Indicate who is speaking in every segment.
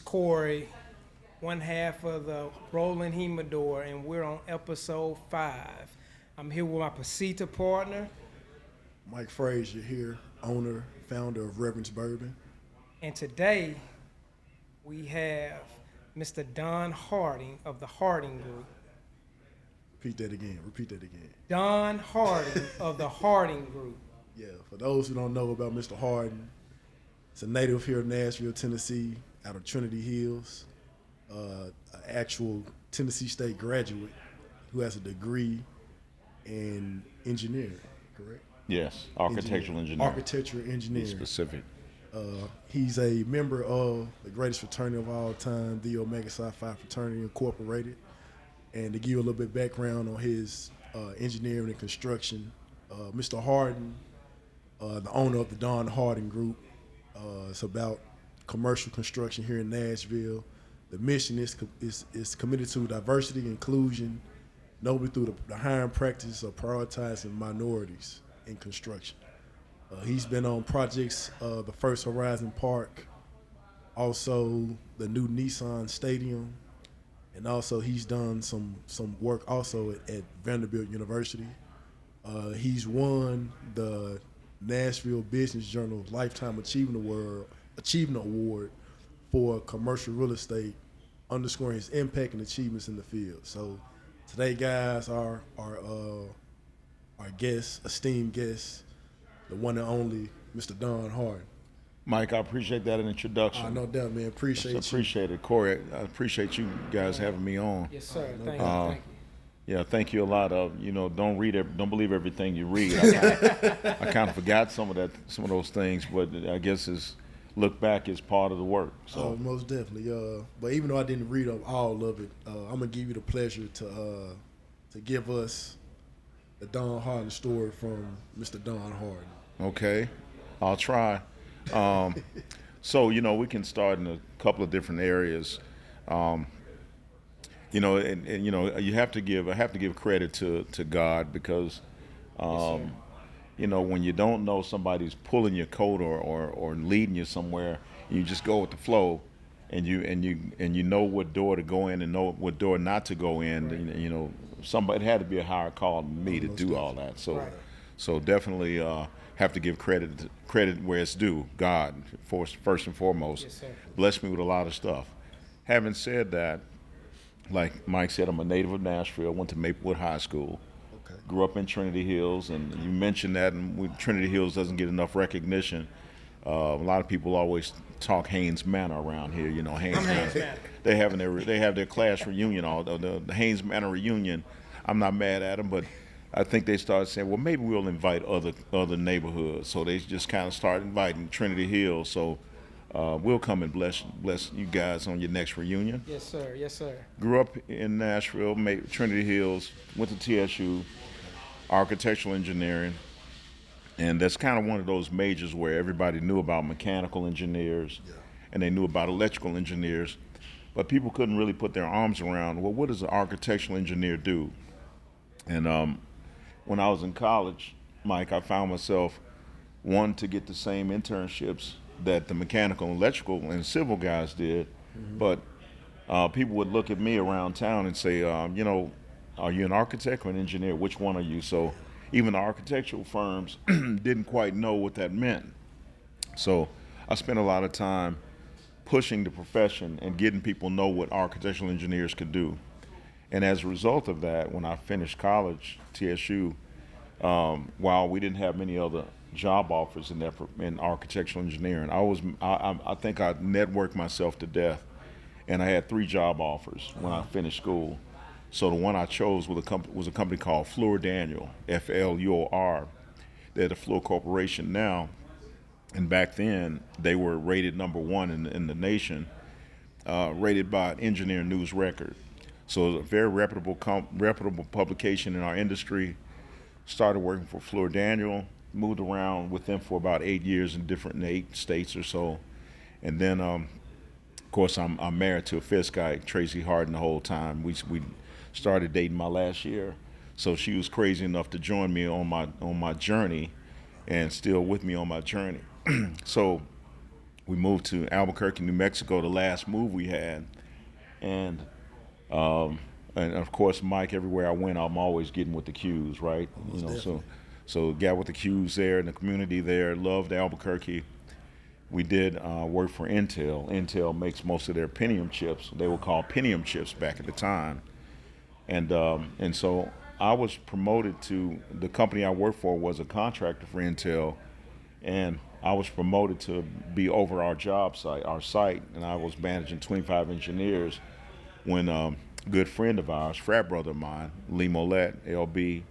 Speaker 1: Corey, one half of the Rolling Humidor, and we're on episode 5. I'm here with my PSSITA partner.
Speaker 2: Mike Frazier here, owner, founder of Reverence Bourbon.
Speaker 1: And today, we have Mr. Don Hardin of the Hardin Group.
Speaker 2: Repeat that again.
Speaker 1: Don Hardin of the Hardin Group.
Speaker 2: Yeah, for those who don't know about Mr. Hardin, it's a native here in Nashville, Tennessee, out of Trinity Hills, an actual Tennessee State graduate who has a degree in engineering, correct?
Speaker 3: Yes, architectural engineering.
Speaker 2: Architectural engineering.
Speaker 3: Be specific.
Speaker 2: He's a member of the greatest fraternity of all time, the Omega Psi Phi Fraternity Incorporated. And to give you a little bit of background on his engineering and construction, Mr. Hardin, the owner of the Don Hardin Group, it's about commercial construction here in Nashville. The mission is committed to diversity, inclusion, nobly through the hiring practice of prioritizing minorities in construction. He's been on projects, the First Horizon Park, also the new Nissan Stadium, and also he's done some work also at Vanderbilt University. He's won the Nashville Business Journal Lifetime Achievement Award for commercial real estate, underscoring his impact and achievements in the field. So today, guys, our guest, esteemed guest, the one and only Mr. Don Hardin.
Speaker 3: Mike, I appreciate that introduction.
Speaker 2: No doubt, man. Appreciate
Speaker 3: it. Corey, I appreciate you guys having me on.
Speaker 1: Yes, sir. Thank you.
Speaker 3: Yeah, thank you a lot. Don't believe everything you read. I kind of forgot some of those things, but I guess look back is part of the work. So
Speaker 2: most definitely. But even though I didn't read all of it, I'm gonna give you the pleasure to give us the Don Hardin story from Mr. Don Hardin.
Speaker 3: Okay, I'll try. So we can start in a couple of different areas. I have to give credit to God because, when you don't know somebody's pulling your coat or leading you somewhere, you just go with the flow, and you know what door to go in and know what door not to go in. Right. Somebody had to be a higher call than me to do all that. So, right. So definitely have to give credit where it's due. God, first and foremost,
Speaker 1: yes, sir.
Speaker 3: Blessed me with a lot of stuff. Having said that, like Mike said, I'm a native of Nashville. Went to Maplewood High School.
Speaker 2: Okay.
Speaker 3: Grew up in Trinity Hills, and you mentioned that, and Trinity Hills doesn't get enough recognition. A lot of people always talk Haynes Manor around here. Haynes Manor. They have their class reunion, the Haynes Manor reunion. I'm not mad at them, but I think they started saying, well, maybe we'll invite other neighborhoods. So they just kind of started inviting Trinity Hills. So we'll come and bless you guys on your next reunion.
Speaker 1: Yes, sir. Yes, sir.
Speaker 3: Grew up in Nashville, Trinity Hills, went to TSU, architectural engineering, and that's kind of one of those majors where everybody knew about mechanical engineers, yeah, and they knew about electrical engineers, but people couldn't really put their arms around, well, what does an architectural engineer do? And when I was in college, Mike, I found myself wanting to get the same internships that the mechanical, electrical, and civil guys did, mm-hmm, but people would look at me around town and say, are you an architect or an engineer? Which one are you? So even the architectural firms didn't quite know what that meant. So I spent a lot of time pushing the profession and getting people know what architectural engineers could do. And as a result of that, when I finished college, TSU, while we didn't have many other job offers in architectural engineering, I think I networked myself to death, and I had 3 job offers when I finished school. So the one I chose was a company called Fluor Daniel, F-L-U-O-R. They're the Fluor Corporation now, and back then they were rated number 1 in the nation, rated by Engineer News Record. So it was a very reputable publication in our industry. Started working for Fluor Daniel, moved around with them for about 8 years in 8 states or so. And then, of course, I'm married to a Fifth guy, Tracy Hardin, the whole time. We started dating my last year. So she was crazy enough to join me on my journey and still with me on my journey. So we moved to Albuquerque, New Mexico, the last move we had, and of course, Mike. Everywhere I went, I'm always getting with the Qs, right?
Speaker 2: Most definitely.
Speaker 3: So got with the Qs there in the community there. Loved Albuquerque. We did work for Intel. Intel makes most of their Pentium chips. They were called Pentium chips back at the time, and so I was promoted to the company I worked for was a contractor for Intel, and I was promoted to be over our site, and I was managing 25 engineers when a good friend of ours, frat brother of mine, Lee Mollett, LB,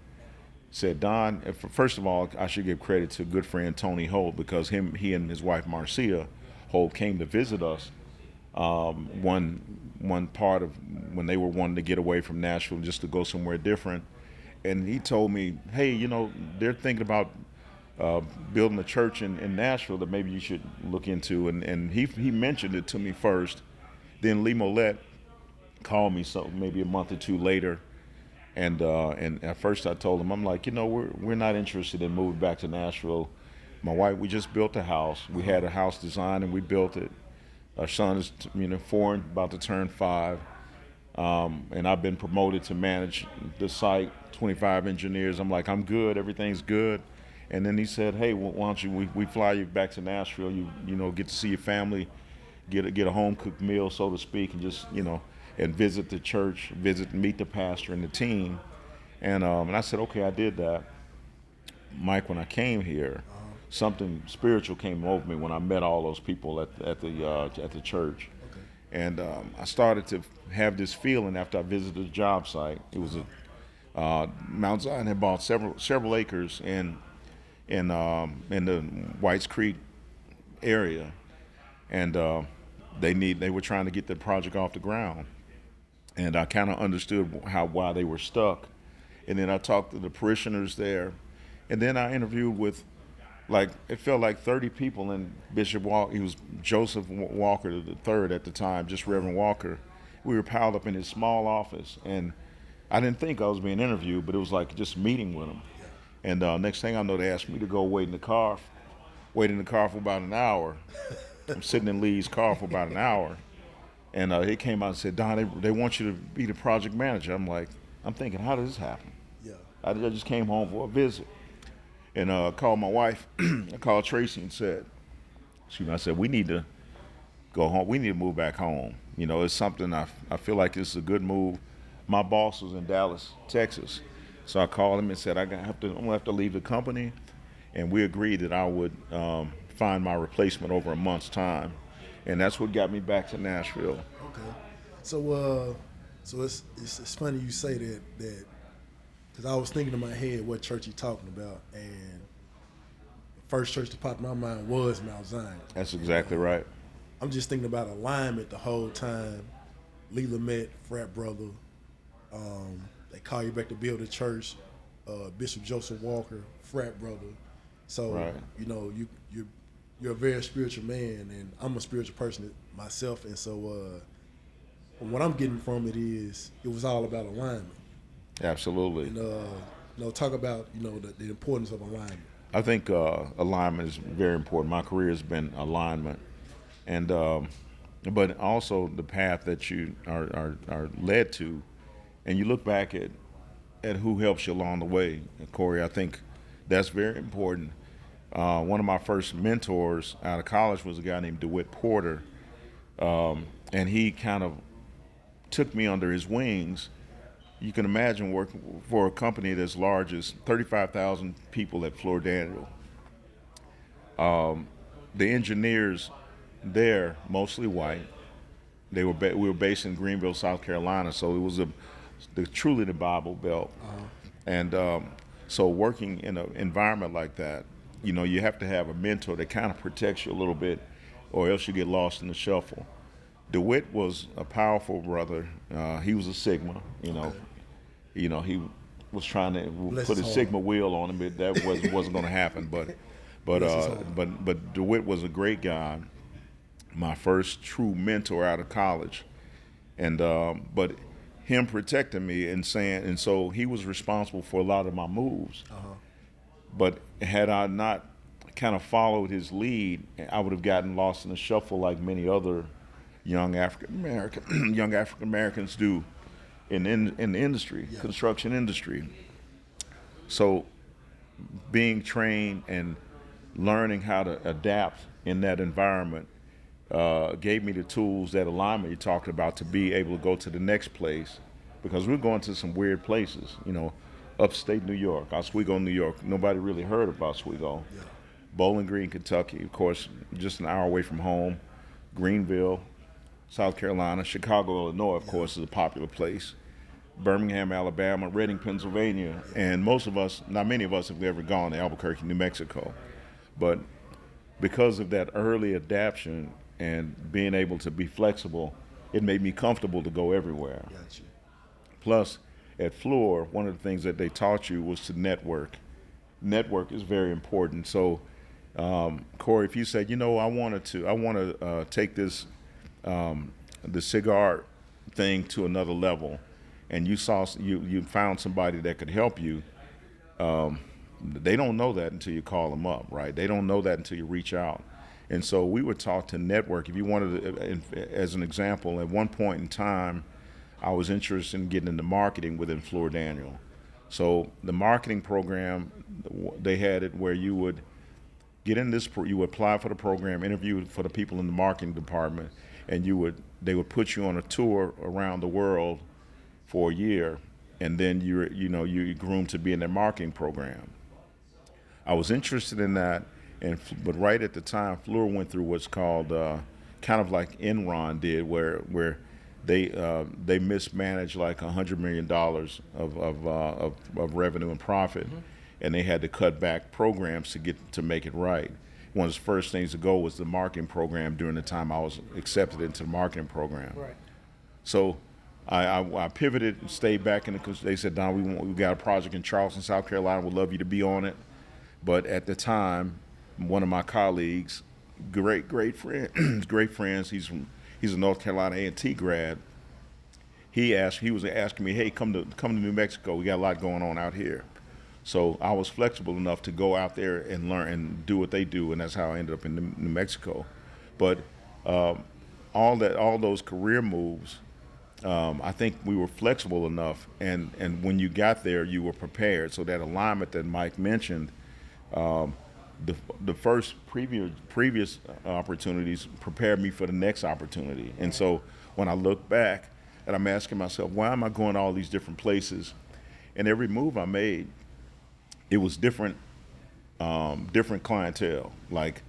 Speaker 3: said, Don, first of all, I should give credit to good friend Tony Holt because he and his wife Marcia Holt came to visit us one part of when they were wanting to get away from Nashville just to go somewhere different. And he told me, hey, they're thinking about building a church in Nashville that maybe you should look into. And he mentioned it to me first. Then Lee Mollett called me maybe a month or two later. And at first I told him, I'm like, we're not interested in moving back to Nashville. My wife, we just built a house. We had a house designed and we built it. Our son is 4 and about to turn 5. And I've been promoted to manage the site, 25 engineers. I'm like, I'm good, everything's good. And then he said, hey, why don't we fly you back to Nashville, you get to see your family, get a home cooked meal, so to speak, and just, and visit the church, meet the pastor and the team. And I said, okay, I did that. Mike, when I came here, something spiritual came over me when I met all those people at the church.
Speaker 2: Okay.
Speaker 3: And I started to have this feeling after I visited the job site. It was Mount Zion had bought several acres in the Whites Creek area, and they were trying to get the project off the ground, and I kind of understood why they were stuck, and then I talked to the parishioners there, and then I interviewed with, it felt like 30 people, and Bishop Walker, he was Joseph Walker III at the time, just Reverend Walker. We were piled up in his small office, and I didn't think I was being interviewed, but it was like just meeting with him. And next thing I know, they asked me to go wait in the car for about an hour. I'm sitting in Lee's car for about an hour. And he came out and said, Don, they want you to be the project manager. I'm thinking, how did this happen?
Speaker 2: Yeah.
Speaker 3: I just came home for a visit. And I called my wife, I called Tracy and said, I said, we need to go home. We need to move back home. It's something I feel like it's a good move. My boss was in Dallas, Texas. So I called him and said, I'm gonna have to leave the company, and we agreed that I would find my replacement over a month's time, and that's what got me back to Nashville.
Speaker 2: Okay, so it's funny you say that because I was thinking in my head what church you're talking about, and the first church that popped in my mind was Mount Zion.
Speaker 3: That's exactly right.
Speaker 2: I'm just thinking about alignment the whole time. Lee Lamette, frat brother. They call you back to build a church. Bishop Joseph Walker, frat brother. So
Speaker 3: right.
Speaker 2: You're a very spiritual man, and I'm a spiritual person myself. And so what I'm getting from it was all about alignment.
Speaker 3: Absolutely.
Speaker 2: And talk about the importance of alignment.
Speaker 3: I think alignment is very important. My career has been alignment, and but also the path that you are led to. And you look back at who helps you along the way. And Corey, I think that's very important. One of my first mentors out of college was a guy named DeWitt Porter, and he kind of took me under his wings. You can imagine working for a company that's large as 35,000 people at Floor Daniel. The engineers there, mostly white. We were based in Greenville, South Carolina, so it was truly the Bible Belt.
Speaker 2: Uh-huh.
Speaker 3: And so working in an environment like that, you have to have a mentor that kind of protects you a little bit, or else you get lost in the shuffle. DeWitt was a powerful brother. He was a Sigma,
Speaker 2: Okay.
Speaker 3: He was trying to
Speaker 2: Bless
Speaker 3: put
Speaker 2: his
Speaker 3: a
Speaker 2: heart.
Speaker 3: Sigma wheel on him, but that wasn't going to happen. But
Speaker 2: Bless his heart.
Speaker 3: but DeWitt was a great guy. My first true mentor out of college, and but him protecting me and so he was responsible for a lot of my moves.
Speaker 2: Uh-huh.
Speaker 3: But had I not kind of followed his lead, I would have gotten lost in the shuffle like many other young young African Americans do in the industry, construction industry. So being trained and learning how to adapt in that environment gave me the tools, that alignment you talked about, to be able to go to the next place, because we're going to some weird places, upstate New York, Oswego, New York. Nobody really heard of Oswego. Yeah. Bowling Green, Kentucky, of course, just an hour away from home. Greenville, South Carolina. Chicago, Illinois, of course, is a popular place. Birmingham, Alabama, Reading, Pennsylvania, and most of us, not many of us, have ever gone to Albuquerque, New Mexico. But because of that early adaptation and being able to be flexible, it made me comfortable to go everywhere.
Speaker 2: Gotcha.
Speaker 3: Plus, at Fluor, one of the things that they taught you was to network. Network is very important. So, Corey, if you said, I want to take this, the cigar thing to another level, and you found somebody that could help you, they don't know that until you call them up, right? They don't know that until you reach out. And so we were taught to network. If you wanted to, as an example, at one point in time, I was interested in getting into marketing within Fluor Daniel. So the marketing program, they had it where you would get in this, you would apply for the program, interview for the people in the marketing department, and they would put you on a tour around the world for a year, and then you're groomed to be in their marketing program. I was interested in that, but right at the time, Fluor went through what's called kind of like Enron did, where they mismanaged like $100 million of revenue and profit, mm-hmm. and they had to cut back programs to make it right. One of the first things to go was the marketing program during the time I was accepted into the marketing program.
Speaker 1: Right.
Speaker 3: So I pivoted and stayed back because they said, Don, we got a project in Charleston, South Carolina. We'd love you to be on it. But at the time, one of my colleagues, great friends, he's a North Carolina A&T grad. He was asking me, hey, come to New Mexico. We got a lot going on out here. So I was flexible enough to go out there and learn and do what they do, and that's how I ended up in New Mexico. But all those career moves, I think we were flexible enough, and when you got there, you were prepared. So that alignment that Mike mentioned, the first previous opportunities prepared me for the next opportunity. And so when I look back, and I'm asking myself, why am I going to all these different places? And every move I made, it was different clientele. Like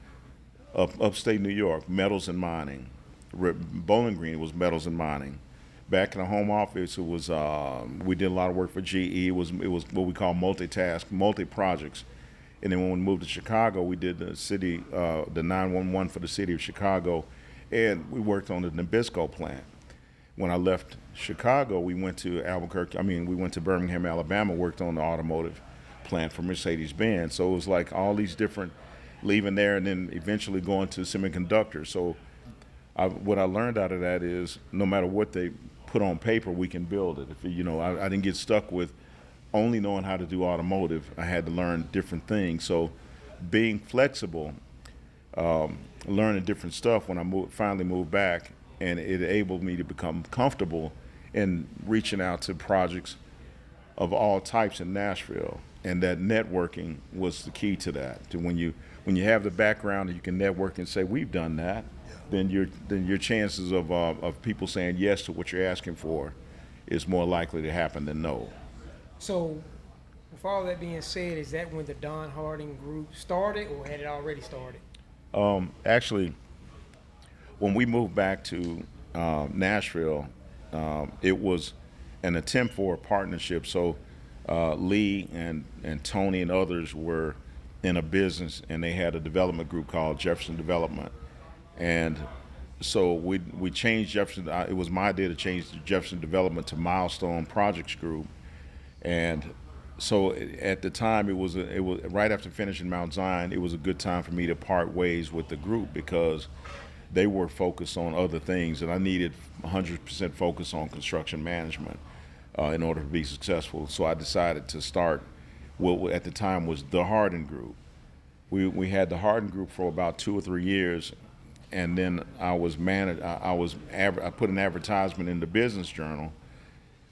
Speaker 3: upstate New York, metals and mining. Bowling Green was metals and mining. Back in the home office, it was we did a lot of work for GE. It was what we call multi-projects. And then when we moved to Chicago, we did the 911 for the city of Chicago, and we worked on the Nabisco plant. When I left Chicago, we went to Birmingham, Alabama, worked on the automotive plant for Mercedes-Benz. So it was like all these different, leaving there and then eventually going to semiconductors. So what I learned out of that is no matter what they put on paper, we can build it. I didn't get stuck with only knowing how to do automotive. I had to learn different things. So being flexible, learning different stuff when I finally moved back, and it enabled me to become comfortable in reaching out to projects of all types in Nashville. And that networking was the key to that. To when you have the background and you can network and say, we've done that, then your chances of people saying yes to what you're asking for is more likely to happen than no.
Speaker 1: So, with all that being said, is that when the Don Hardin Group started, or had it already started?
Speaker 3: Actually, when we moved back to Nashville, it was an attempt for a partnership. So Lee and Tony and others were in a business, and they had a development group called Jefferson Development. And so we changed Jefferson. It was my idea to change Jefferson Development to Milestone Projects Group. And so at the time, it was right after finishing Mount Zion, it was a good time for me to part ways with the group because they were focused on other things, and I needed 100% focus on construction management in order to be successful. So I decided to start what at the time was the Hardin Group. we had the Hardin Group for about 2 or 3 years, and then I put an advertisement in the Business Journal,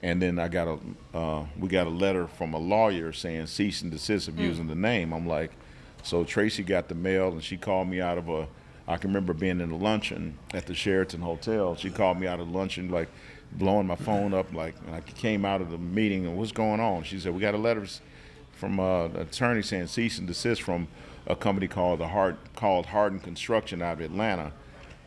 Speaker 3: and then we got a letter from a lawyer saying cease and desist of using the name. I'm like, so Tracy got the mail, and she called me out of I can remember being in a luncheon at the Sheraton Hotel. She called me out of luncheon, like blowing my phone up, like, and I came out of the meeting, and what's going on? She said, we got a letter from an attorney saying cease and desist from a company called Hardin Construction out of Atlanta.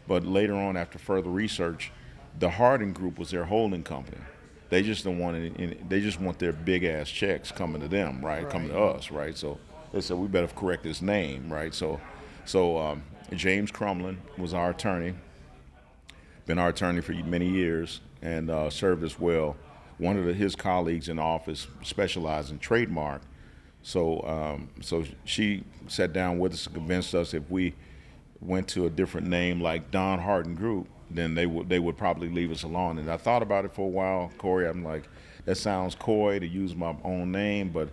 Speaker 3: But later on, after further research, the Hardin Group was their holding company. They just don't want they just want their big ass checks coming to them, right? Coming to us, right? So they said we better correct this name, right? So James Crumlin was our attorney, been our attorney for many years, and served us well. One of his colleagues in the office specialized in trademark. So she sat down with us and convinced us if we went to a different name like Don Hardin Group, then they would probably leave us alone. And I thought about it for a while, Corey. I'm like, that sounds coy to use my own name, but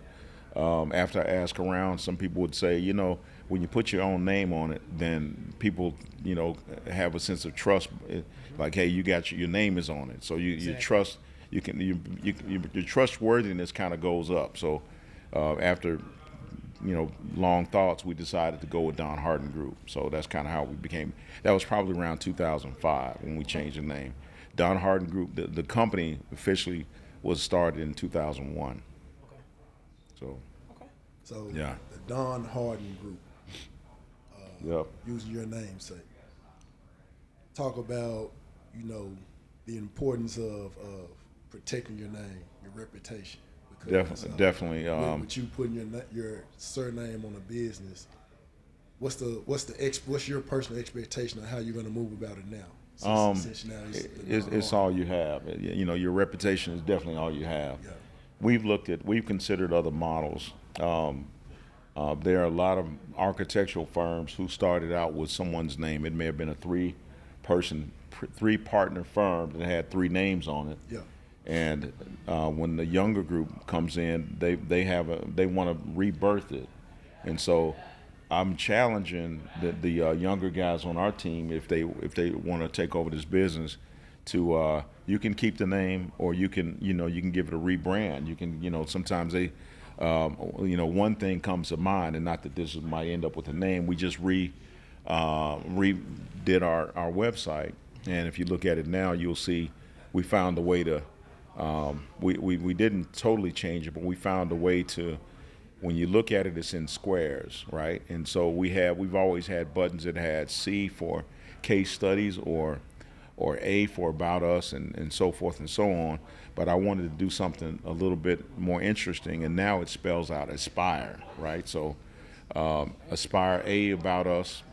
Speaker 3: after I asked around, some people would say, when you put your own name on it, then people, have a sense of trust. Like, hey, your name is on it, so you trust. Your trustworthiness kind of goes up. So after long thoughts, we decided to go with Don Hardin Group. So that's kind of how we became. That was probably around 2005 when we changed the name. Don Hardin Group, the company officially was started in 2001.
Speaker 2: So
Speaker 3: yeah,
Speaker 2: the Don Hardin Group.
Speaker 3: Yep.
Speaker 2: Using your namesake. Talk about the importance of protecting your name, your reputation.
Speaker 3: Definitely.
Speaker 2: With you putting your surname on a business, what's your personal expectation of how you're going to move about it now?
Speaker 3: It's all you have. Your reputation is definitely all you have.
Speaker 2: Yeah.
Speaker 3: We've considered other models. There are a lot of architectural firms who started out with someone's name. It may have been a three-partner firm that had three names on it.
Speaker 2: Yeah.
Speaker 3: And when the younger group comes in, they want to rebirth it, and so I'm challenging the younger guys on our team if they want to take over this business to you can keep the name, or you can give it a rebrand. You can sometimes they one thing comes to mind, and not that this might end up with a name. We just redid our website, and if you look at it now, you'll see we found a way to. We didn't totally change it, but we found a way to, when you look at it, it's in squares, right? And so we've always had buttons that had C for case studies or A for about us, and so forth and so on. But I wanted to do something a little bit more interesting, and now it spells out Aspire, right? So Aspire, A, about us,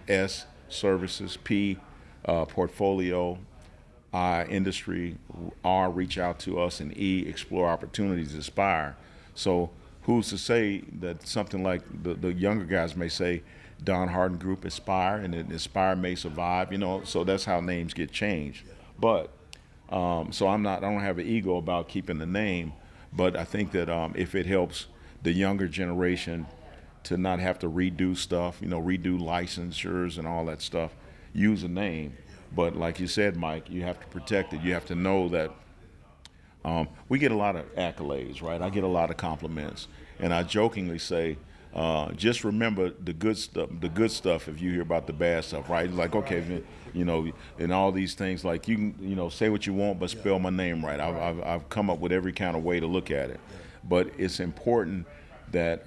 Speaker 3: S, services, P, portfolio, I, industry, R, reach out to us, and E, explore opportunities, Aspire. So who's to say that something like the younger guys may say Don Hardin Group, Aspire, and then Aspire may survive, so that's how names get changed. But so I don't have an ego about keeping the name, but I think that if it helps the younger generation to not have to redo stuff, redo licensures and all that stuff, use a name. But like you said, Mike, you have to protect it. You have to know that we get a lot of accolades, right? I get a lot of compliments, and I jokingly say, just remember the good stuff. The good stuff. If you hear about the bad stuff, right? Like, okay, and all these things. Like you can, say what you want, but spell my name right. I've come up with every kind of way to look at it, but it's important that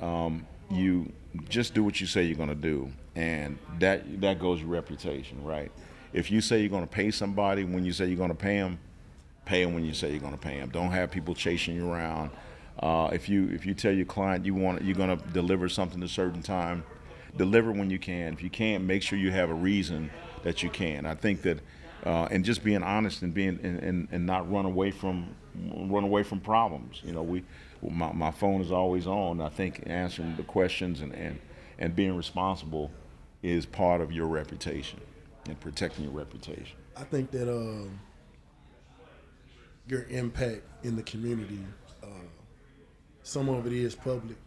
Speaker 3: you just do what you say you're going to do, and that goes your reputation, right? If you say you're going to pay somebody when you say you're going to pay them when you say you're going to pay them. Don't have people chasing you around. If you tell your client you're going to deliver something at a certain time, deliver when you can. If you can't, make sure you have a reason that you can. I think that and just being honest and being and not run away from problems. My phone is always on. I think answering the questions and being responsible is part of your reputation and protecting your reputation.
Speaker 2: I think that your impact in the community, some of it is public,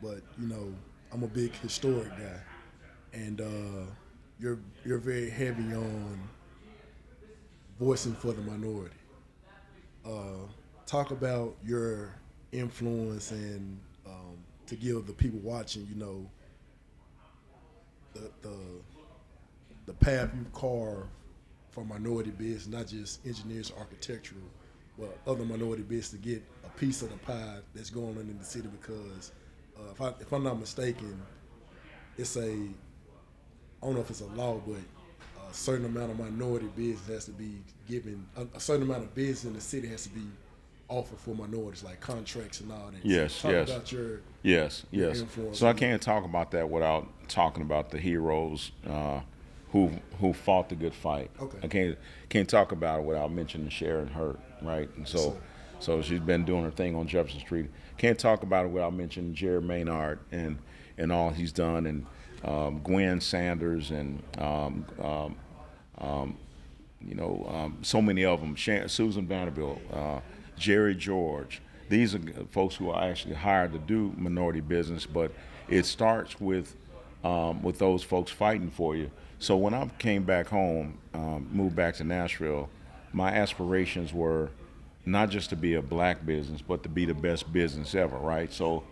Speaker 2: but I'm a big historic guy, and you're very heavy on voicing for the minority. Talk about your influence and to give the people watching, the the the path you carve for minority business, not just engineers, architectural, but other minority business to get a piece of the pie that's going on in the city. Because if I'm not mistaken, it's I don't know if it's a law, but a certain amount of minority business has to be given, a certain amount of business in the city has to be offered for minorities, like contracts and all that.
Speaker 3: Yes,
Speaker 2: So talk about
Speaker 3: yes.
Speaker 2: influence.
Speaker 3: So I can't talk about that without talking about the heroes who fought the good fight.
Speaker 2: Okay.
Speaker 3: I can't talk about it without mentioning Sharon Hurt, right? And so she's been doing her thing on Jefferson Street. Can't talk about it without mentioning Jared Maynard and all he's done, and Gwen Sanders, and so many of them. Susan Vanderbilt, Jerry George. These are folks who are actually hired to do minority business, but it starts with those folks fighting for you. So when I came back home, moved back to Nashville, my aspirations were not just to be a black business, but to be the best business ever, right? So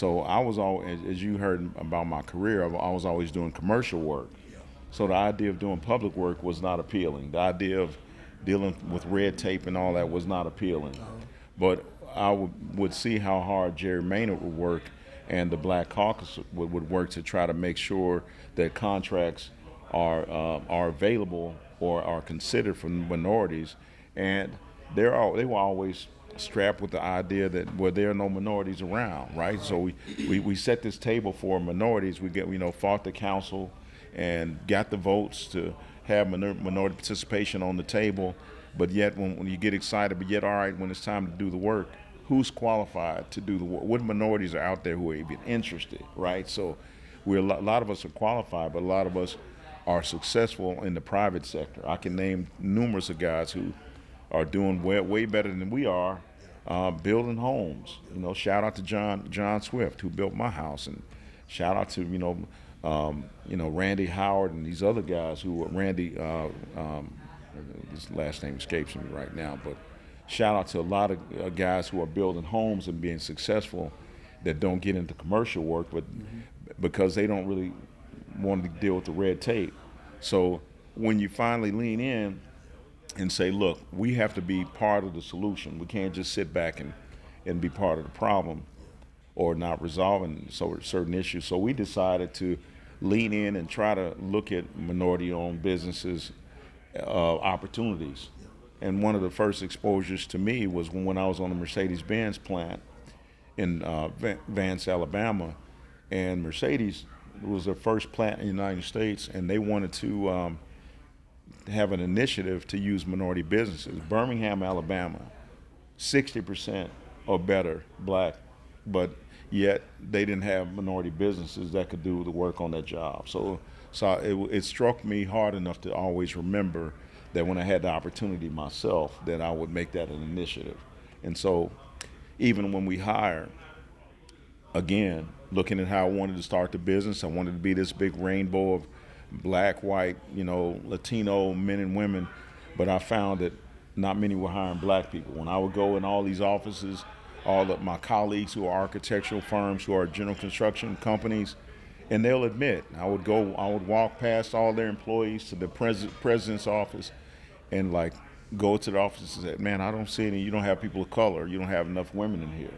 Speaker 3: I was always, as you heard about my career, I was always doing commercial work. So the idea of doing public work was not appealing. The idea of dealing with red tape and all that was not appealing. But I would see how hard Jerry Maynard would work, and the Black Caucus would work to try to make sure that contracts are available or are considered for minorities. And they were always strapped with the idea that there are no minorities around, right? So we set this table for minorities. We fought the council and got the votes to have minority participation on the table. But yet when you get excited, but yet all right, when it's time to do the work, who's qualified to do the work? What minorities are out there who are even interested, right? So a lot of us are qualified, but a lot of us are successful in the private sector. I can name numerous of guys who are doing way better than we are, building homes. Shout out to John Swift, who built my house, and shout out to Randy Howard and these other guys who Randy. His last name escapes me right now, but shout out to a lot of guys who are building homes and being successful that don't get into commercial work, but because they don't really want to deal with the red tape. So when you finally lean in and say, look, we have to be part of the solution. We can't just sit back and be part of the problem or not resolving certain issues. So we decided to lean in and try to look at minority-owned businesses opportunities. And one of the first exposures to me was when I was on the Mercedes-Benz plant in Vance, Alabama, and Mercedes was their first plant in the United States, and they wanted to have an initiative to use minority businesses. Birmingham, Alabama, 60% or better black, but yet they didn't have minority businesses that could do the work on that job. So it struck me hard enough to always remember that when I had the opportunity myself, that I would make that an initiative. And so even when we hired, again, looking at how I wanted to start the business, I wanted to be this big rainbow of black, white, Latino men and women, but I found that not many were hiring black people. When I would go in all these offices, all of my colleagues who are architectural firms, who are general construction companies, and they'll admit, I would walk past all their employees to the president's office and go to the office and say, man, I don't see any, you don't have people of color, you don't have enough women in here.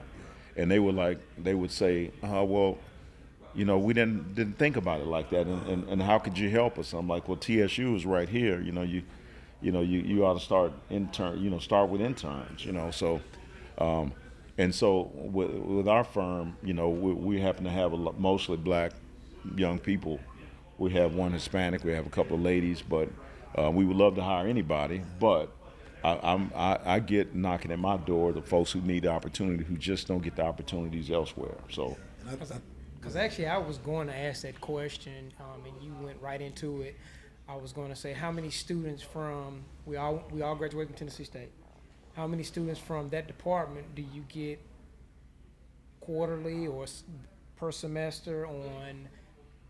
Speaker 3: And they would say, well, we didn't think about it like that, and how could you help us? I'm like, well, TSU is right here, you ought to start with interns, so. And so with our firm, we happen to have mostly black young people. We have one Hispanic, we have a couple of ladies, but we would love to hire anybody. But I get knocking at my door the folks who need the opportunity, who just don't get the opportunities elsewhere. So,
Speaker 1: because actually I was going to ask that question, and you went right into it. I was going to say, how many students from we all graduated from Tennessee State? How many students from that department do you get quarterly or per semester on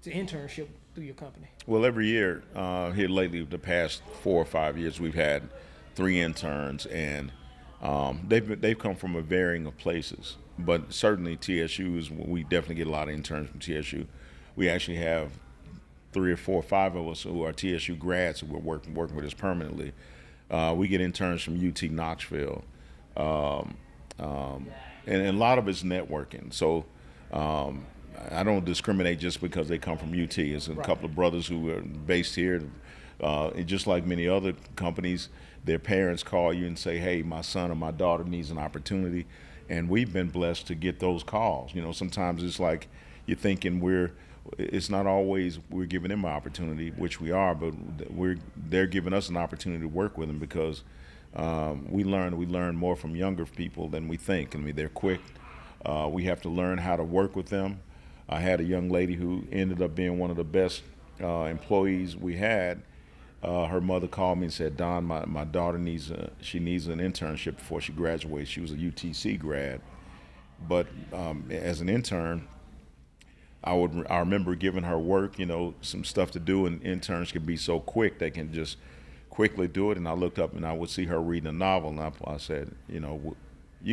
Speaker 1: the internship through your company?
Speaker 3: Well, every year here lately, the past 4 or 5 years, we've had 3 interns, and they've come from a varying of places. But certainly TSU's, we definitely get a lot of interns from TSU. We actually have 3 or 4 or 5 of us who are TSU grads who are working with us permanently. We get interns from UT Knoxville, and a lot of it's networking. So I don't discriminate just because they come from UT. It's a couple of brothers who are based here. And just like many other companies, their parents call you and say, hey, my son or my daughter needs an opportunity. And we've been blessed to get those calls. You know, sometimes it's like you're thinking it's not always we're giving them an opportunity, which we are, but they're giving us an opportunity to work with them because we learn more from younger people than we think. I mean, they're quick. We have to learn how to work with them. I had a young lady who ended up being one of the best employees we had. Her mother called me and said, Don, my daughter needs an internship before she graduates. She was a UTC grad. But as an intern, I remember giving her work, some stuff to do, and interns can be so quick, they can just quickly do it. And I looked up and I would see her reading a novel, and I said, you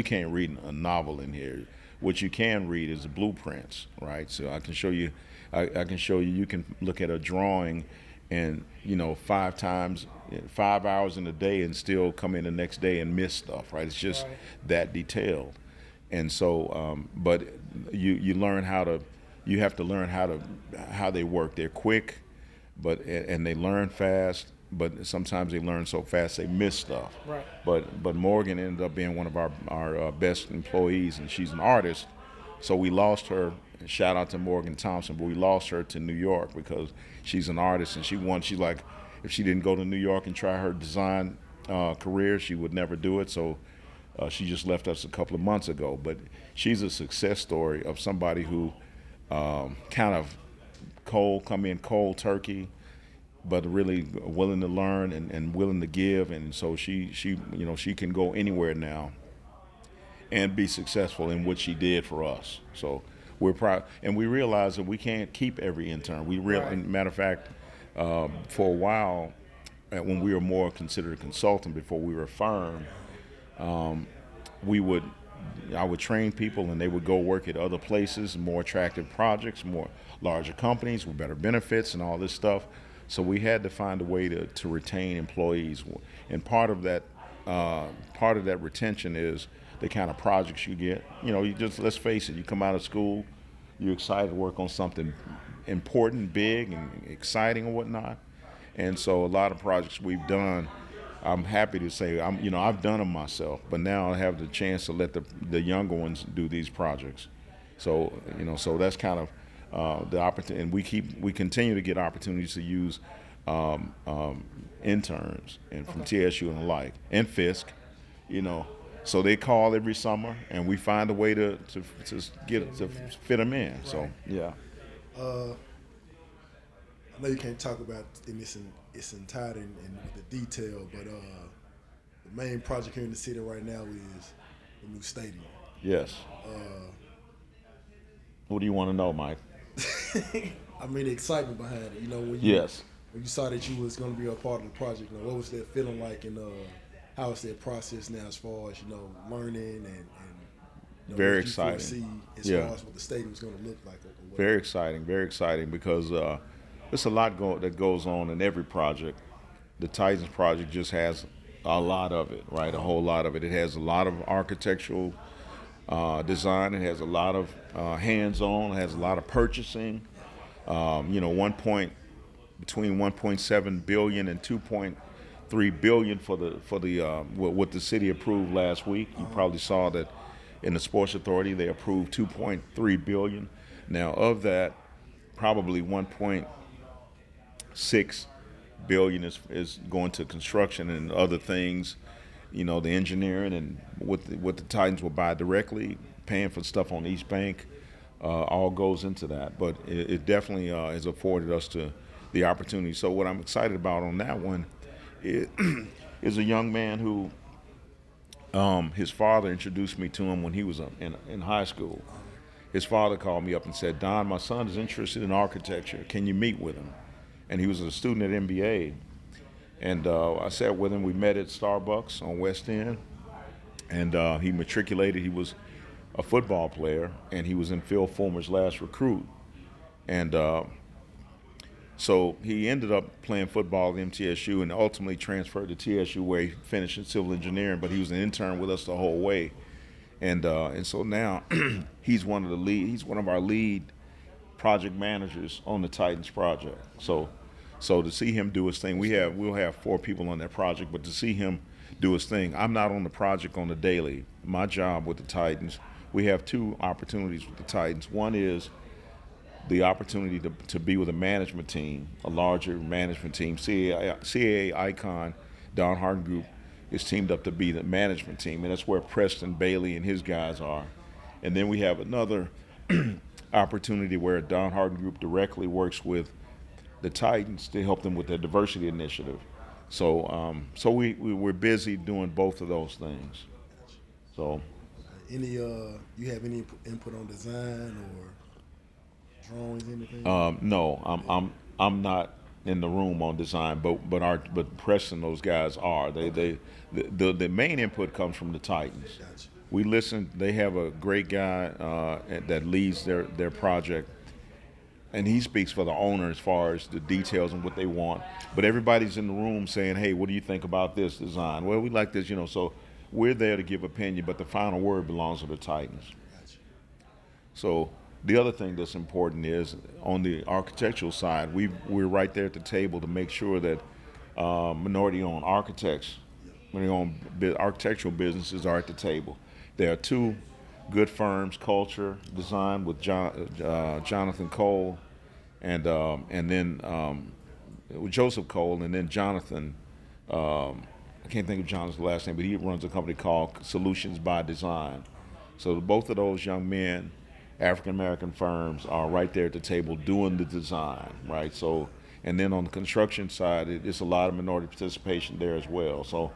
Speaker 3: can't read a novel in here. What you can read is the blueprints, right? So I can show you, you can look at a drawing and, 5 hours in a day and still come in the next day and miss stuff, right? It's just that detailed. And so, but you have to learn how they work. They're quick, and they learn fast, but sometimes they learn so fast they miss stuff.
Speaker 1: Right.
Speaker 3: But Morgan ended up being one of our best employees, and she's an artist. So we lost her. Shout out to Morgan Thompson, but we lost her to New York because she's an artist, and she's like, if she didn't go to New York and try her design career, she would never do it. So she just left us a couple of months ago. But she's a success story of somebody who kind of come in cold turkey, but really willing to learn and willing to give. And so she can go anywhere now and be successful in what she did for us. So we're proud, and we realize that we can't keep every intern. Matter of fact, for a while, when we were more considered a consultant before we were a firm, I would train people, and they would go work at other places, more attractive projects, more larger companies with better benefits and all this stuff. So we had to find a way to retain employees, and part of that retention is the kind of projects you get. Let's face it, you come out of school, you're excited to work on something important, big, and exciting and whatnot. And so a lot of projects we've done, I'm happy to say I've done them myself, but now I have the chance to let the younger ones do these projects. So so that's kind of the opportunity, and we continue to get opportunities to use interns and from TSU and the like, and Fisk, So they call every summer, and we find a way to fit them in. Right. So yeah.
Speaker 2: I know you can't talk about in its entirety and with the detail, but the main project here in the city right now is the new stadium.
Speaker 3: Yes. What do you want to know, Mike?
Speaker 2: I mean, the excitement behind it. When you saw that you was going to be a part of the project, what was that feeling like, and how is that process now as far as learning and
Speaker 3: very exciting.
Speaker 2: As far as what the stadium is going to look like.
Speaker 3: Very exciting because there's a lot that goes on in every project. The Titans project just has a lot of it, right? A whole lot of it. It has a lot of architectural design. It has a lot of hands-on. It has a lot of purchasing. Between 1.7 billion and 2.3 billion for what the city approved last week. You probably saw that in the Sports Authority they approved 2.3 billion. Now of that, probably 1.6 billion is going to construction and other things, the engineering and what the Titans will buy directly, paying for stuff on East Bank, all goes into that. But it definitely has afforded us the opportunity. So what I'm excited about on that one is a young man who his father introduced me to him when he was in high school. his father called me up and said, Don, my son is interested in architecture. Can you meet with him? And he was a student at MBA. And I sat with him. We met at Starbucks on West End. And he matriculated. He was a football player, and he was in Phil Fulmer's last recruit. And so he ended up playing football at MTSU and ultimately transferred to TSU, where he finished in civil engineering, but he was an intern with us the whole way. And so now he's one of our lead project managers on the Titans project. So to see him do his thing, we'll have 4 people on that project, but to see him do his thing, I'm not on the project on the daily. My job with the Titans, we have 2 opportunities with the Titans. One is the opportunity to be with a management team, a larger management team. CAA Icon, Don Hardin Group, is teamed up to be the management team, and that's where Preston Bailey and his guys are. And then we have another opportunity where Don Hardin Group directly works with the Titans to help them with their diversity initiative. So we're busy doing both of those things. So,
Speaker 2: you have any input on design or drawings, anything?
Speaker 3: No, I'm not in the room on design, but Preston, those guys are. The main input comes from the Titans.
Speaker 2: Gotcha.
Speaker 3: We listen. They have a great guy that leads their project, and he speaks for the owner as far as the details and what they want. But everybody's in the room saying, "Hey, what do you think about this design?" Well, we like this, So we're there to give opinion, but the final word belongs to the Titans.
Speaker 2: Gotcha.
Speaker 3: So the other thing that's important is on the architectural side, we're right there at the table to make sure that minority-owned architects, minority-owned architectural businesses are at the table. There are 2 good firms, Culture Design with Jonathan Cole, and then Joseph Cole, and then Jonathan. I can't think of Jonathan's last name, but he runs a company called Solutions by Design. So both of those young men, African-American firms, are right there at the table doing the design, right? So, and then on the construction side, it's a lot of minority participation there as well. So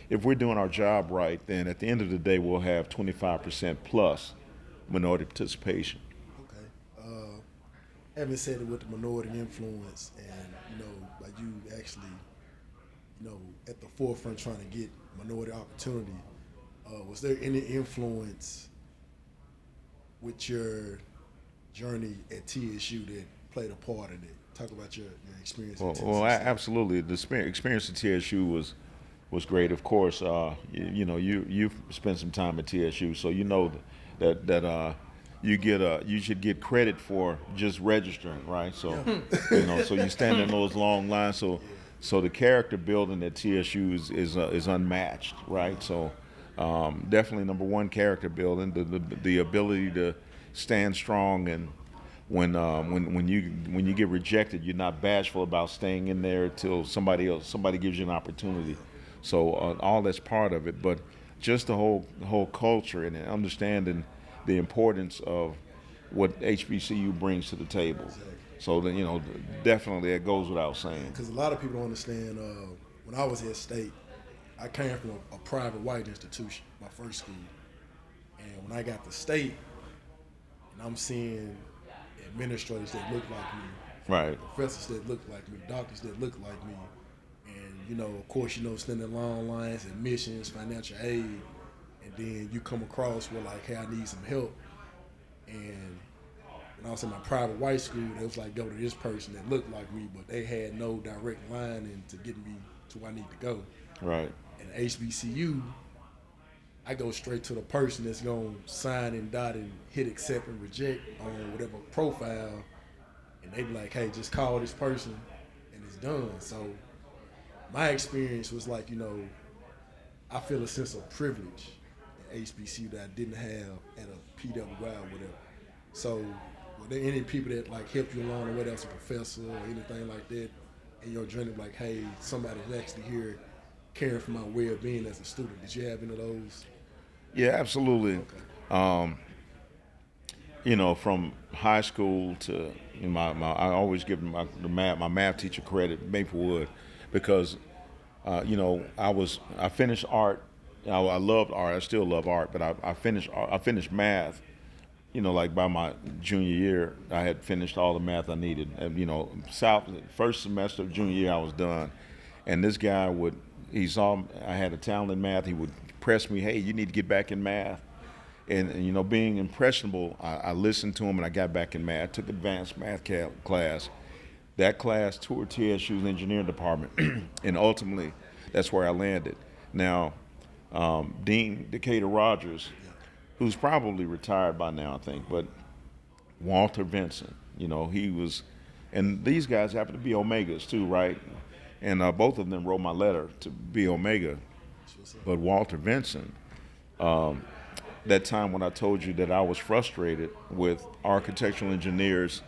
Speaker 3: if we're doing our job right, then at the end of the day, we'll have 25% plus minority participation.
Speaker 2: Okay. Having said it with the minority influence, and like you actually, at the forefront trying to get minority opportunity, was there any influence with your journey at TSU that played a part in it? Talk about your experience at TSU.
Speaker 3: Well, absolutely. The experience at TSU was great. Of course, you've spent some time at TSU, so you know that you should get credit for just registering, right? So so you stand in those long lines. So the character building at TSU is unmatched, right? So definitely number one, character building, the ability to stand strong, and when you get rejected, you're not bashful about staying in there until somebody gives you an opportunity. So all that's part of it, but just the whole culture and understanding the importance of what HBCU brings to the table.
Speaker 2: Exactly.
Speaker 3: So that definitely it goes without saying.
Speaker 2: Because a lot of people don't understand. When I was at State, I came from a private white institution, my first school, and when I got to State, and I'm seeing administrators that look like me,
Speaker 3: Right.
Speaker 2: professors that look like me, doctors that look like me, and of course, standing in long lines, admissions, financial aid, and then you come across with like, hey, I need some help, and when I was in my private white school, it was like, go to this person that looked like me, but they had no direct line in to get me to where I need to go.
Speaker 3: Right.
Speaker 2: And HBCU, I go straight to the person that's going to sign and dot and hit accept and reject on whatever profile, and they be like, hey, just call this person, and it's done. So my experience was like, I feel a sense of privilege at HBCU that I didn't have at a PWI or whatever. So were there any people that like helped you along, whether it's a professor or anything like that, in your journey, like, hey, somebody's actually here caring for my well-being as a student? Did you have any of those?
Speaker 3: Yeah, absolutely.
Speaker 2: Okay.
Speaker 3: From high school to I always give my math teacher credit, Maplewood, because I finished art. I loved art. I still love art, but I finished math like by my junior year, I had finished all the math I needed. And, first semester of junior year, I was done. And this guy he saw I had a talent in math. He would press me, hey, you need to get back in math. And being impressionable, I listened to him and I got back in math. I took advanced math class. That class toured TSU's engineering department, and ultimately, that's where I landed. Now, Dean Decatur Rogers, who's probably retired by now, I think, but Walter Vincent, he was, and these guys happen to be Omegas too, right? And both of them wrote my letter to be Omega. But Walter Vincent, that time when I told you that I was frustrated with architectural engineers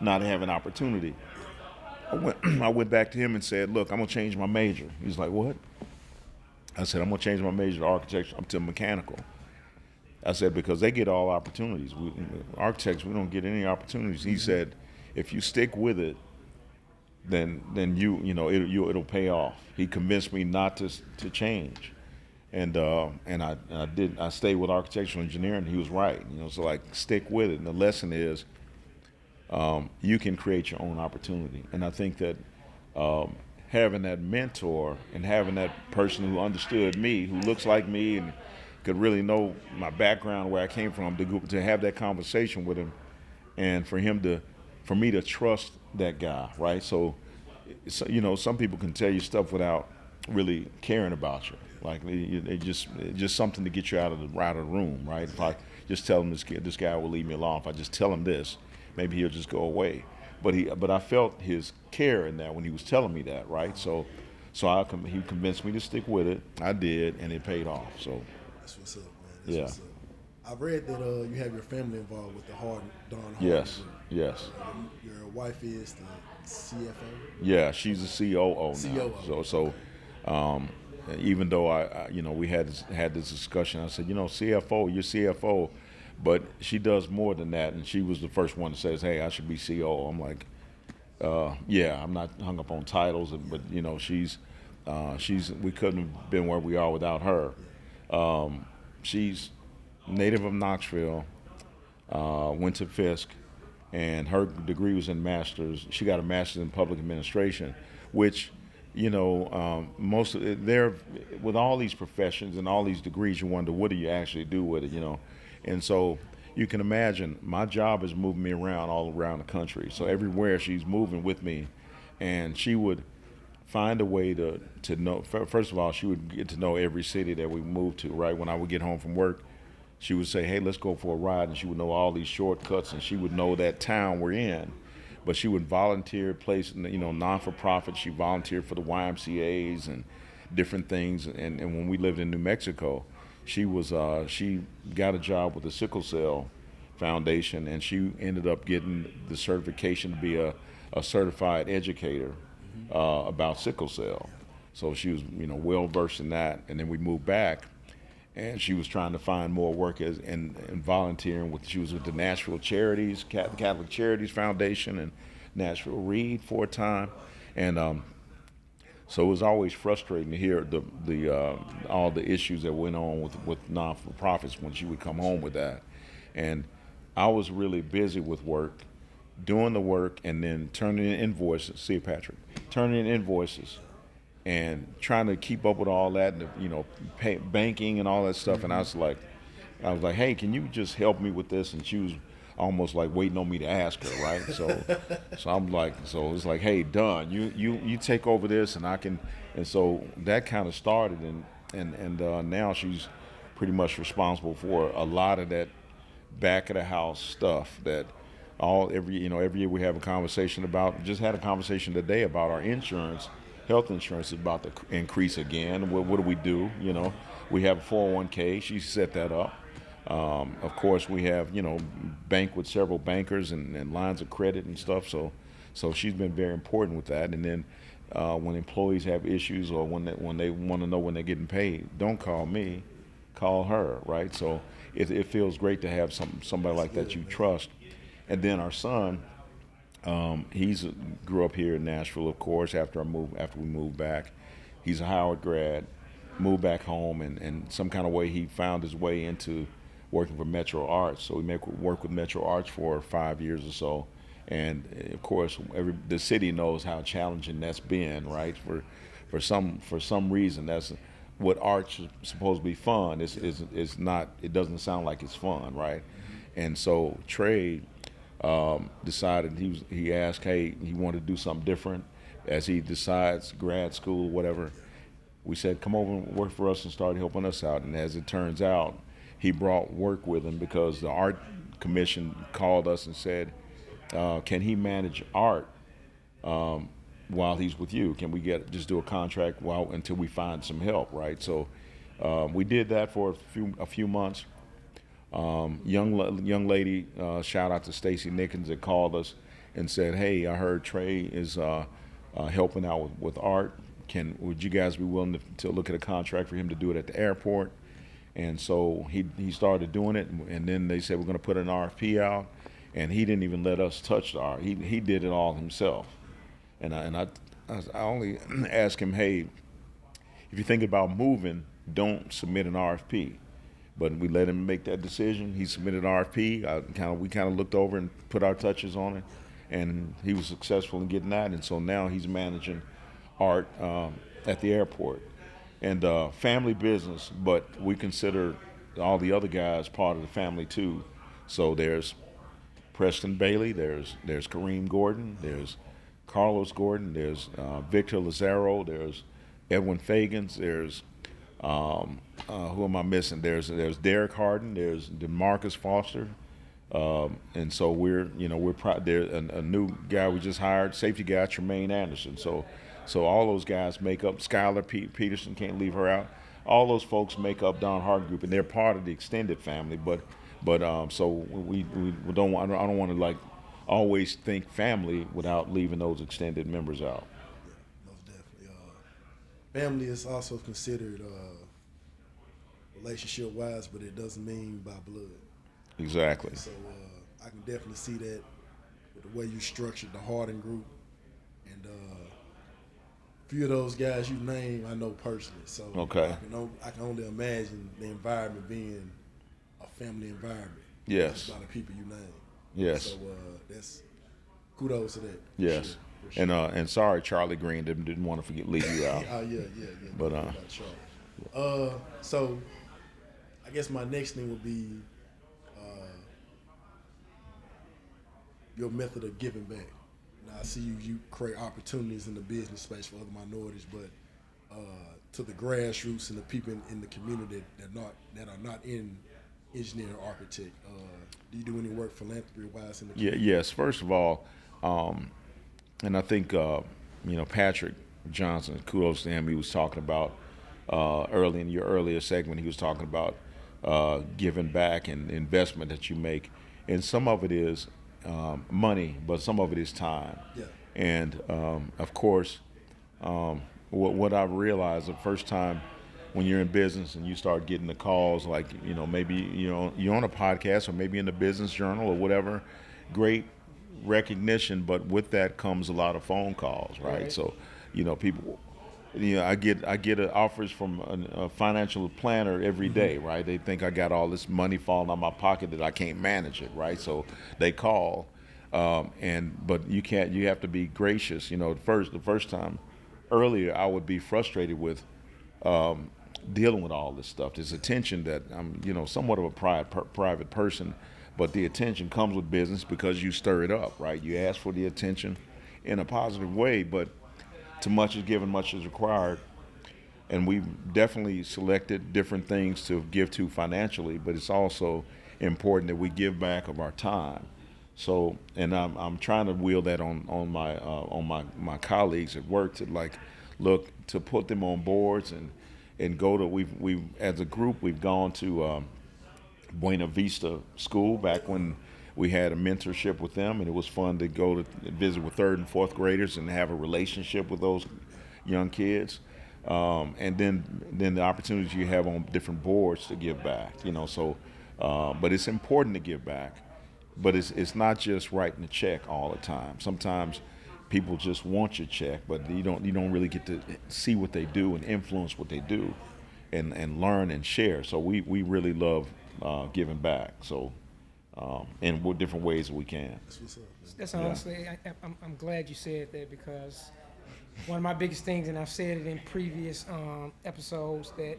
Speaker 3: not having opportunity, I went back to him and said, look, I'm going to change my major. He's like, what? I said, I'm going to change my major to architecture to mechanical. I said, because they get all opportunities. Architects, we don't get any opportunities. He said, if you stick with it, then it'll pay off. He convinced me not to change. And I stayed with architectural engineering. He was right. So like stick with it. And the lesson is, you can create your own opportunity. And I think that having that mentor and having that person who understood me, who looks like me and could really know my background, where I came from, to have that conversation with him, and for me to trust that guy, right? So some people can tell you stuff without really caring about you. Like it's just something to get you out of the room, right? If I just tell him this guy will leave me alone, if I just tell him this, maybe he'll just go away. But I felt his care in that when he was telling me that, right? So he convinced me to stick with it. I did, and it paid off. So
Speaker 2: that's what's up, man. That's what's up. I've read that you have your family involved with the Don Hardin
Speaker 3: Yes,
Speaker 2: Group.
Speaker 3: Yes.
Speaker 2: Your wife is the CFO?
Speaker 3: Yeah, she's the COO now.
Speaker 2: COO.
Speaker 3: So even though we had this discussion, I said, CFO, you're CFO, but she does more than that, and she was the first one that says, hey, I should be COO. I'm like, I'm not hung up on titles, but we couldn't have been where we are without her. She's native of Knoxville, went to Fisk, and her degree was in master's. She got a master's in public administration, which, most of it, with all these professions and all these degrees, you wonder, what do you actually do with it, And so you can imagine my job is moving me around all around the country. So everywhere she's moving with me, and she would find a way to know. First of all, she would get to know every city that we moved to, right? When I would get home from work, she would say, hey, let's go for a ride, and she would know all these shortcuts, and she would know that town we're in. But she would volunteer non-for-profit. She volunteered for the YMCAs and different things. And when we lived in New Mexico, she got a job with the Sickle Cell Foundation, and she ended up getting the certification to be a certified educator about sickle cell. So she was well versed in that. And then we moved back, and she was trying to find more work and volunteering she was with the Nashville Charities, Catholic Charities Foundation, and Nashville Read for a time. And so it was always frustrating to hear all the issues that went on with non-for-profits when she would come home with that. And I was really busy with work, doing the work, and then turning in invoices. See you, Patrick. Turning in invoices and trying to keep up with all that, and banking and all that stuff. And I was like, hey, can you just help me with this? And she was almost like waiting on me to ask her, right? So I'm like, so it's like, hey, Don, you take over this, and I can. And so that kind of started, and now she's pretty much responsible for a lot of that back of the house stuff that every year we have a conversation about. Just had a conversation today about our insurance. Health insurance is about to increase again. What do we do? We have a 401k. She set that up. Of course, we have bank with several bankers and lines of credit and stuff. So she's been very important with that. And then when employees have issues or when they want to know when they're getting paid, don't call me, call her, right? So it feels great to have somebody like that you trust. And then our son. He's grew up here in Nashville, of course, after we moved back. He's a Howard grad, moved back home, and some kind of way he found his way into working for Metro Arts. So we work with Metro Arts for 5 years or so. And of course, the city knows how challenging that's been, right? For some reason, that's what art's supposed to be fun. It's not. It doesn't sound like it's fun, right? And so Trey decided he asked, hey, he wanted to do something different as he decides grad school, whatever. We said, come over and work for us and start helping us out. And as it turns out, he brought work with him because the art commission called us and said, can he manage art while he's with you? Can we just do a contract until we find some help, right? So we did that for a few months. Young lady, shout out to Stacy Nickens, that called us and said, hey, I heard Trey is helping out with art. Would you guys be willing to look at a contract for him to do it at the airport? And so he started doing it, and then they said, we're going to put an RFP out, and he didn't even let us touch the art. He did it all himself. And I only asked him, hey, if you think about moving, don't submit an RFP. But we let him make that decision. He submitted an RFP. We kind of looked over and put our touches on it, and he was successful in getting that. And so now he's managing art at the airport. And family business, but we consider all the other guys part of the family too. So there's Preston Bailey, there's Kareem Gordon, there's Carlos Gordon, there's Victor Lazaro, there's Edwin Fagans, there's who am I missing? There's Derek Hardin, there's DeMarcus Foster, and so we're proud. There's a new guy we just hired, safety guy Tremaine Anderson. So all those guys make up. Skylar Peterson, can't leave her out. All those folks make up Don Hardin Group, and they're part of the extended family. But so we don't. I don't want to like always think family without leaving those extended members out.
Speaker 2: Yeah, most definitely. Family is also considered relationship-wise, but it doesn't mean by blood.
Speaker 3: Exactly.
Speaker 2: So I can definitely see that with the way you structured the Hardin Group, and a few of those guys you named I know personally. So
Speaker 3: okay.
Speaker 2: I can only imagine the environment being a family environment.
Speaker 3: Yes.
Speaker 2: By the people you name.
Speaker 3: Yes.
Speaker 2: So that's kudos to that.
Speaker 3: Yes.
Speaker 2: For sure.
Speaker 3: And sorry, Charlie Green didn't want to leave you out.
Speaker 2: Oh yeah.
Speaker 3: But
Speaker 2: so I guess my next thing would be your method of giving back. Now I see you create opportunities in the business space for other minorities, but to the grassroots and the people in the community that are not in engineering or architect. Do you do any work philanthropy-wise in the community?
Speaker 3: Yes. First of all, and I think Patrick Johnson, kudos to him. He was talking about early in your earlier segment. He was talking about giving back and investment that you make, and some of it is money, but some of it is time.
Speaker 2: Yeah.
Speaker 3: And of course, what I've realized the first time when you're in business and you start getting the calls, like maybe you're on a podcast or maybe in the Business Journal or whatever, great recognition, but with that comes a lot of phone calls, right? So people, I get offers from a financial planner every day, right? They think I got all this money falling out of my pocket that I can't manage it, right? So they call, but you have to be gracious. The first time earlier I would be frustrated with dealing with all this stuff. This attention that I'm somewhat of a private person, but the attention comes with business because you stir it up, right? You ask for the attention in a positive way, but too much is given, much is required. And we've definitely selected different things to give to financially, but it's also important that we give back of our time. So, and I'm trying to wheel that on my colleagues at work to put them on boards and go to. We've as a group we've gone to Buena Vista School back when we had a mentorship with them, and it was fun to go to visit with third and fourth graders and have a relationship with those young kids. And then the opportunities you have on different boards to give back, but it's important to give back, but it's not just writing a check all the time. Sometimes people just want your check, but you don't really get to see what they do and influence what they do and learn and share. So we really love giving back. So in what different ways that we can.
Speaker 2: That's what's up.
Speaker 1: That's honestly, I'm glad you said that, because one of my biggest things, and I've said it in previous episodes, that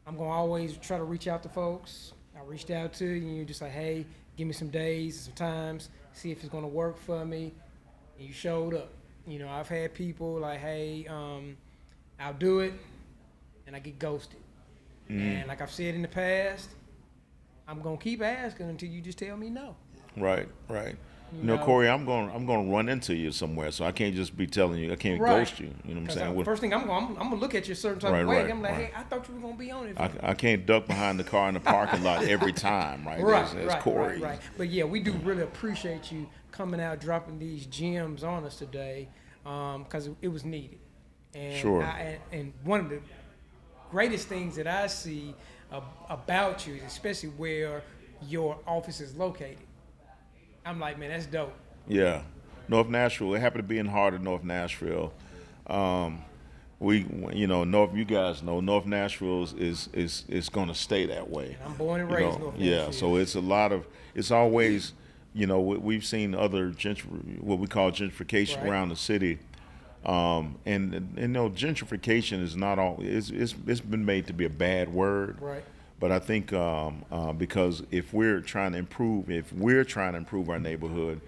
Speaker 1: I'm gonna always try to reach out to folks. I reached out to you, and you're just like, hey, give me some days, some times, see if it's gonna work for me. And you showed up. You know, I've had people like, hey, I'll do it, and I get ghosted. And like I've said in the past, I'm gonna keep asking until you just tell me no.
Speaker 3: Right, right.
Speaker 1: You know,
Speaker 3: Corey, I'm going to run into you somewhere, so I can't just be telling you. I can't ghost you. You know what I'm saying?
Speaker 1: First thing I'm gonna look at you a certain type of way. I'm like, hey, I thought you were gonna be on it.
Speaker 3: I can't duck behind the car in the parking lot every time, right? That's Corey.
Speaker 1: Right. But yeah, we do really appreciate you coming out, dropping these gems on us today, because it was needed. And
Speaker 3: Sure.
Speaker 1: And one of the greatest things that I see about you, especially where your office is located, I'm like, man, that's dope.
Speaker 3: Yeah, North Nashville. It happened to be in heart of North Nashville. North. You guys know North Nashville is going to stay that way.
Speaker 1: And I'm born and raised North Nashville.
Speaker 3: Yeah, so it's a lot of. It's always, we've seen other what we call gentrification around the city. Gentrification is not all. It's been made to be a bad word.
Speaker 1: Right.
Speaker 3: But I think because if we're trying to improve our neighborhood,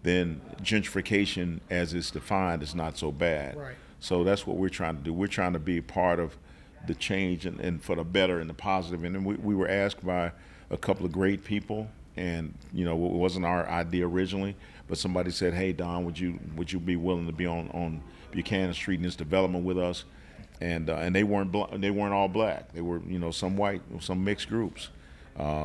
Speaker 3: then gentrification, as it's defined, is not so bad.
Speaker 1: Right.
Speaker 3: So that's what we're trying to do. We're trying to be part of the change and for the better and the positive. And then we were asked by a couple of great people, and it wasn't our idea originally, but somebody said, "Hey, Don, would you be willing to be on Buchanan Street in this development with us?" And they weren't all black. They were some white, some mixed groups.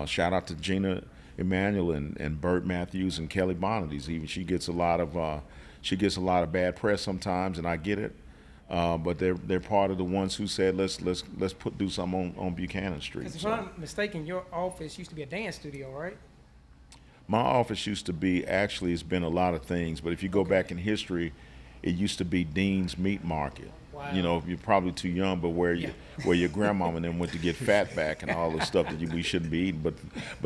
Speaker 3: Shout out to Gina Emanuel and Bert Matthews and Kelly Bonadies. Even she gets a lot of bad press sometimes, and I get it. But they're part of the ones who said let's do something on Buchanan Street.
Speaker 1: Because if I'm not mistaken, your office used to be a dance studio, right?
Speaker 3: My office used to be, actually, it's been a lot of things, but if you go back in history, it used to be Dean's Meat Market. Wow. You're probably too young, but where your grandmama and them went to get fat back and all the stuff that we shouldn't be eating, but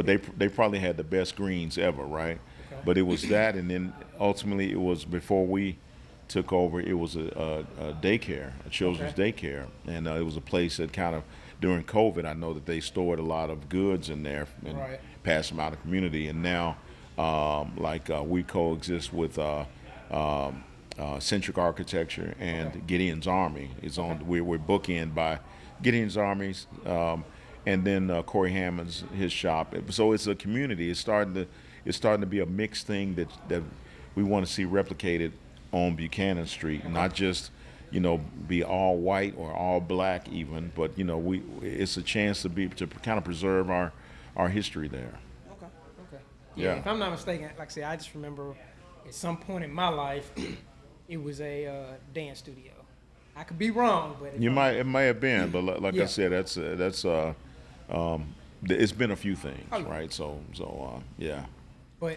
Speaker 3: they probably had the best greens ever, right? Okay. But it was that, and then ultimately it was, before we took over, it was a daycare, a children's daycare, and it was a place that kind of, during COVID, I know that they stored a lot of goods in there and passed them out of the community, and now we coexist with Centric Architecture and Gideon's Army is on. We're bookend by Gideon's Armies, and then Corey Hammond's his shop. So it's a community. It's starting to be a mixed thing that we want to see replicated on Buchanan Street, not just be all white or all black even, but it's a chance to kind of preserve our history there.
Speaker 1: Okay. Yeah. If I'm not mistaken, like I said, I just remember at some point in my life. It was a dance studio. I could be wrong, but
Speaker 3: it may have been, but like I said, that's it's been a few things, right? So yeah.
Speaker 1: But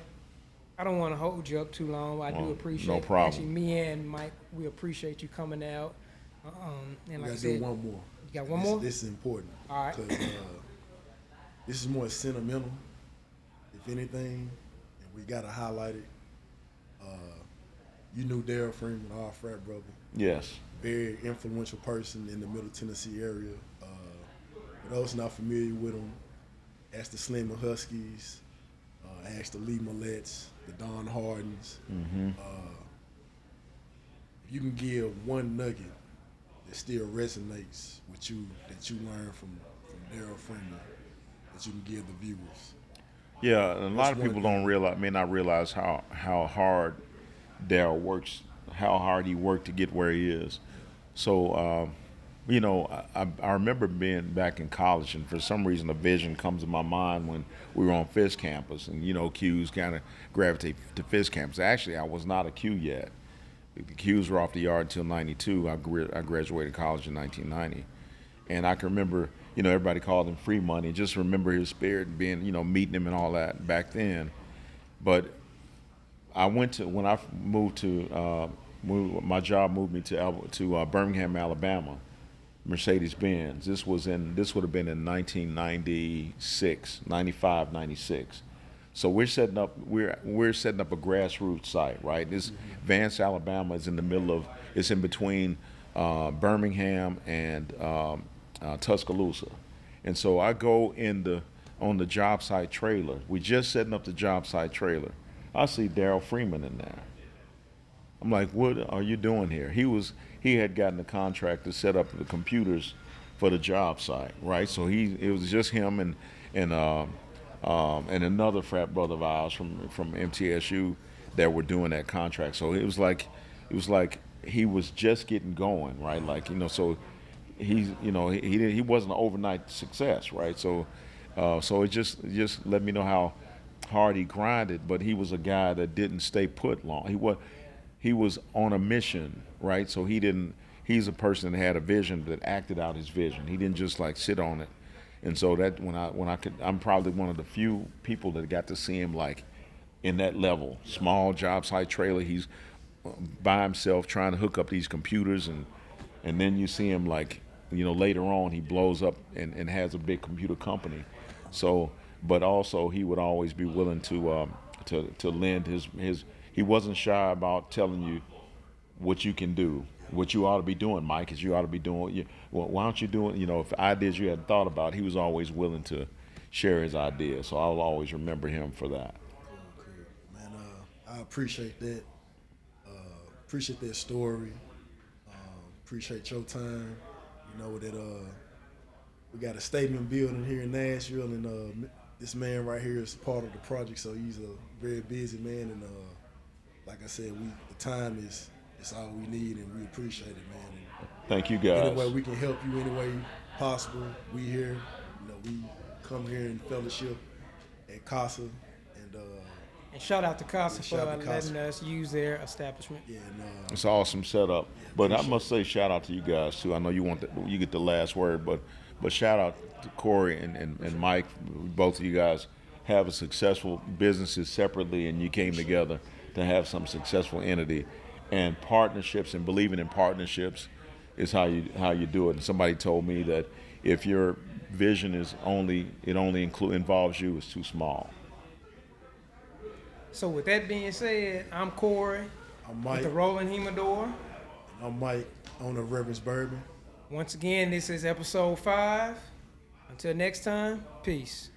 Speaker 1: I don't want to hold you up too long. I do appreciate.
Speaker 3: No problem.
Speaker 1: Actually, me and Mike, we appreciate you coming out. And like I said,
Speaker 2: do one more.
Speaker 1: You got one more?
Speaker 2: This is important.
Speaker 1: All right.
Speaker 2: This is more sentimental, if anything, and we gotta highlight it. You knew Daryl Freeman, our frat brother.
Speaker 3: Yes.
Speaker 2: Very influential person in the Middle Tennessee area. For those not familiar with him, ask the Slim and Huskies, ask the Lee Millettes, the Don Hardins.
Speaker 3: Mm-hmm.
Speaker 2: If you can give one nugget that still resonates with you, that you learned from Daryl Freeman, that you can give the viewers.
Speaker 3: Yeah, and a lot of people may not realize how hard Daryl works, how hard he worked to get where he is. So, I remember being back in college, and for some reason a vision comes to my mind when we were on Fisk campus, and Q's kind of gravitate to Fisk campus. Actually, I was not a Q yet. The Q's were off the yard until '92. I graduated college in 1990, and I can remember, everybody called him Free Money. Just remember his spirit, being, meeting him and all that back then. But when I moved to my job moved me to Birmingham, Alabama. Mercedes-Benz. This would have been in 1996, 95, 96. So we're setting up a grassroots site, right? This Vance, Alabama is in the middle of, it's in between Birmingham and Tuscaloosa. And so I go on the job site trailer. We just setting up the job site trailer. I see Daryl Freeman in there. I'm like, what are you doing here? He had gotten a contract to set up the computers for the job site, right? So it was just him and another frat brother of ours from MTSU that were doing that contract. So it was like he was just getting going, right? Like, so he wasn't an overnight success, right? So it just let me know how hard he grinded, but he was a guy that didn't stay put long. He was on a mission, right? So he's a person that had a vision that acted out his vision. He didn't just like sit on it. And so that I'm probably one of the few people that got to see him like in that level, small job site trailer. He's by himself trying to hook up these computers, and then you see him like, later on he blows up and has a big computer company. So, but also he would always be willing to lend his. He wasn't shy about telling you what you can do, what you ought to be doing, Mike, is you ought to be doing. Well, why aren't you doing, if ideas you hadn't thought about, he was always willing to share his ideas. So I'll always remember him for that.
Speaker 2: Cool. Man, I appreciate that. Appreciate that story. Appreciate your time. That we got a statement building here in Nashville, and this man right here is part of the project, so he's a very busy man, and like I said, the time is all we need, and we appreciate it, man. And
Speaker 3: thank you, guys.
Speaker 2: Any way we can help you any way possible, we here. We come here in fellowship at CASA,
Speaker 1: and shout out to CASA for letting us use their establishment.
Speaker 2: Yeah,
Speaker 3: it's an awesome setup.
Speaker 2: Yeah,
Speaker 3: but I must say, shout out to you guys too. I know you get the last word, but shout out to Corey and Mike. Both of you guys have a successful businesses separately, and you came together to have some successful entity. And partnerships and believing in partnerships is how you do it. And somebody told me that if your vision only involves you, it's too small.
Speaker 1: So with that being said, I'm Corey.
Speaker 2: I'm Mike.
Speaker 1: With the Rolling Humidor.
Speaker 2: And I'm Mike, owner of Reverence Bourbon.
Speaker 1: Once again, this is episode 5. Until next time, peace.